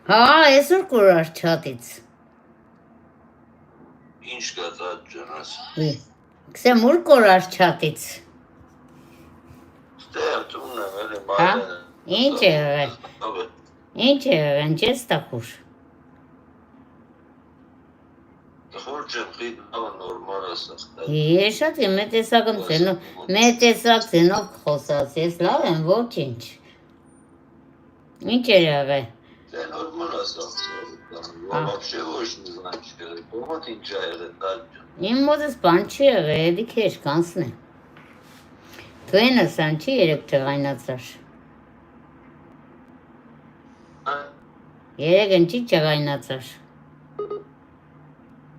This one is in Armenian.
Հա, այսօր կորար չատից։ Ինչ կա ծածջանաս։ Կսեմ ուր կորար չատից։ Ստեղ տունն եմ էլի Հա, մայրենը։ ինչ է եղել։ Ինչ է եղել, չես տախուր։ Խոր չեմ խիտ նավը նորմալ ասած։ Ես շատ եմ, մեր տեսակ ծենով խոսած, ես լավ եմ, ոչինչ։ Ինչ է եղել։ Դե նորմալ ասած, вообще ոչ մի բան չեղել, կողոտ ինչ է եղել, ծածջան։ Իմ մոտս բան չի եղել, էդի քեշ կանցնե։ Թույնս ան չի երեկ ճղայնացար։ Երեկ ընչի ճղայնացար։